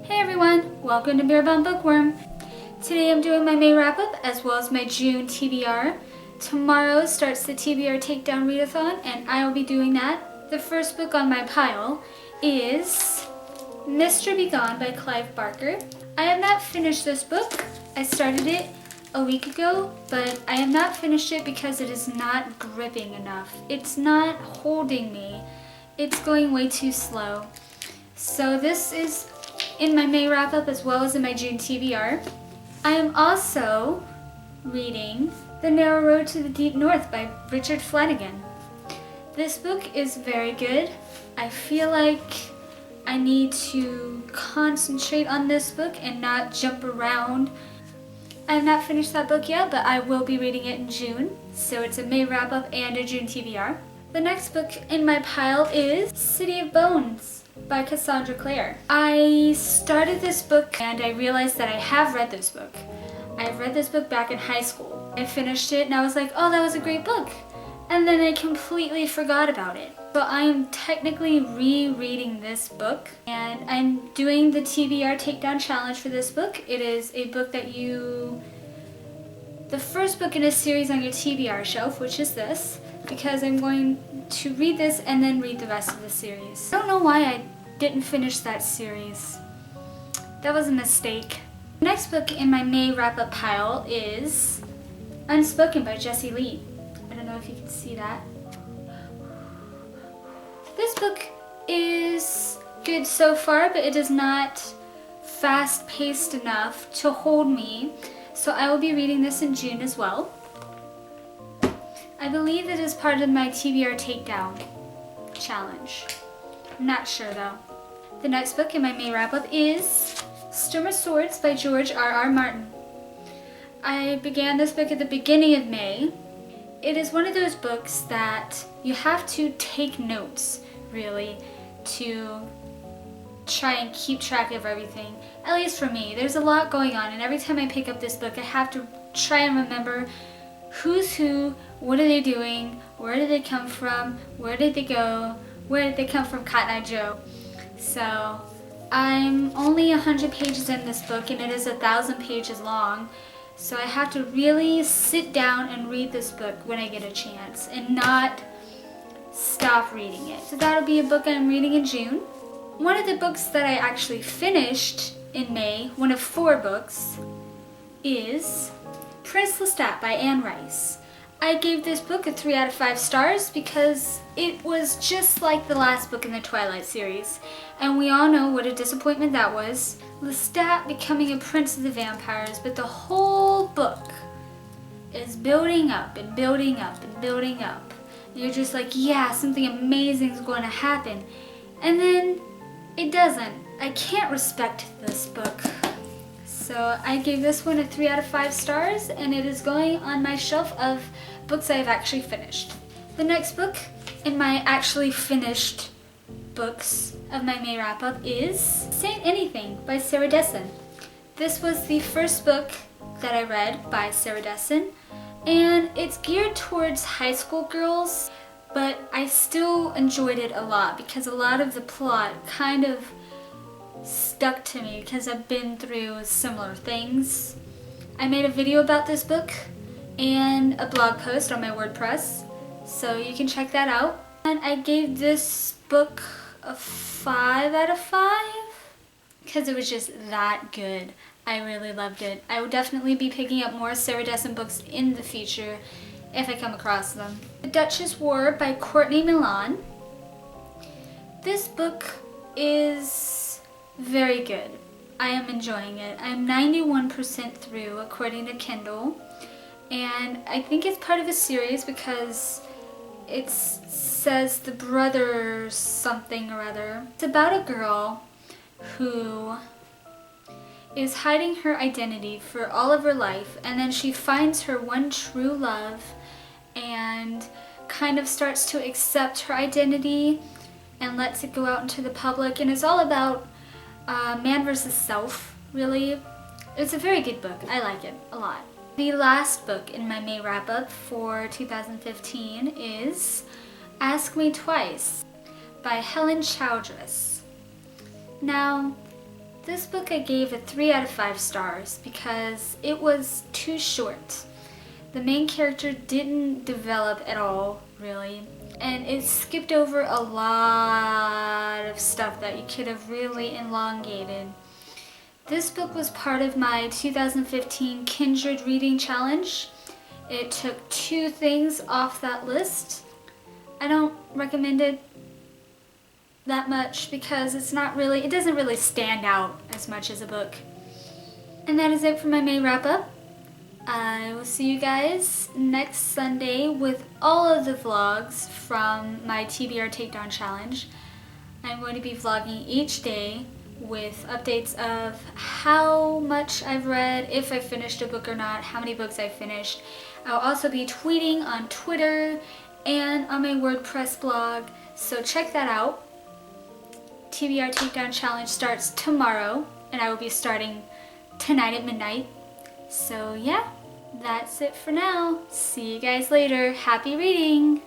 Hey everyone, welcome to Mirabelle Bookworm. Today I'm doing my May wrap-up as well as my June TBR. Tomorrow starts the TBR Takedown Readathon and I will be doing that. The first book on my pile is Nestor Be Gone by Clive Barker. I have not finished this book. I started it a week ago, but I have not finished it because it is not gripping enough. It's not holding me. It's going way too slow. So this is in my May wrap-up as well as in my June TBR. I am also reading The Narrow Road to the Deep North by Richard Flanagan. This book is very good. I feel like I need to concentrate on this book and not jump around. I have not finished that book yet, but I will be reading it in June. So it's a May wrap-up and a June TBR. The next book in my pile is City of Bones by Cassandra Clare. I started this book and I realized that I have read this book. I've read this book back in high school. I finished it and I was like, oh, that was a great book. And then I completely forgot about it. So I am technically rereading this book and I'm doing the TBR Takedown Challenge for this book. It is a book that the first book in a series on your TBR shelf, which is this, because I'm going to read this and then read the rest of the series. I don't know why I didn't finish that series. That was a mistake. The next book in my May wrap-up pile is Unspoken by Jessie Lee. I don't know if you can see that. This book is good so far, but it is not fast-paced enough to hold me, so I will be reading this in June as well. I believe it is part of my TBR Takedown Challenge. I'm not sure though. The next book in my May wrap-up is Storm of Swords by George R.R. Martin. I began this book at the beginning of May. It is one of those books that you have to take notes, really, to try and keep track of everything. At least for me. There's a lot going on, and every time I pick up this book, I have to try and remember who's who, what are they doing, where did they come from, where did they go, where did they come from, Cotton Eye Joe. So I'm only 100 pages in this book and it is 1,000 pages long. So I have to really sit down and read this book when I get a chance and not stop reading it. So that'll be a book I'm reading in June. One of the books that I actually finished in May, one of 4 books, is Prince Lestat by Anne Rice. I gave this book a 3 out of 5 stars because it was just like the last book in the Twilight series. And we all know what a disappointment that was. Lestat becoming a prince of the vampires, but the whole book is building up and building up and building up. And you're just like, yeah, something amazing is going to happen. And then it doesn't. I can't respect this book. So I gave this one a 3 out of 5 stars and it is going on my shelf of books I've actually finished. The next book in my actually finished books of my May wrap-up is Saint Anything by Sarah Dessen. This was the first book that I read by Sarah Dessen and it's geared towards high school girls, but I still enjoyed it a lot because a lot of the plot kind of stuck to me because I've been through similar things. I made a video about this book and a blog post on my WordPress, so you can check that out. And I gave this book a 5 out of 5 because it was just that good. I really loved it. I will definitely be picking up more Sarah Dessen books in the future if I come across them. The Duchess War by Courtney Milan. This book is very good. I am enjoying it. I'm 91% through according to Kindle, and I think it's part of a series because it says the brother something or other. It's about a girl who is hiding her identity for all of her life, and then she finds her one true love and kind of starts to accept her identity and lets it go out into the public, and it's all about man versus self, really. It's a very good book. I like it a lot. The last book in my May wrap-up for 2015 is Ask Me Twice by Helen Childress. Now, This book I gave a 3 out of 5 stars because it was too short. The main character didn't develop at all, really, and it skipped over a lot of stuff that you could have really elongated. This book was part of my 2015 Kindred Reading Challenge. It took 2 things off that list. I don't recommend it that much because it doesn't really stand out as much as a book. And that is it for my May wrap up. I will see you guys next Sunday with all of the vlogs from my TBR Takedown Challenge. I'm going to be vlogging each day with updates of how much I've read, if I finished a book or not, how many books I've finished. I'll also be tweeting on Twitter and on my WordPress blog, so check that out. TBR Takedown Challenge starts tomorrow, and I will be starting tonight at midnight. So yeah, that's it for now. See you guys later. Happy reading!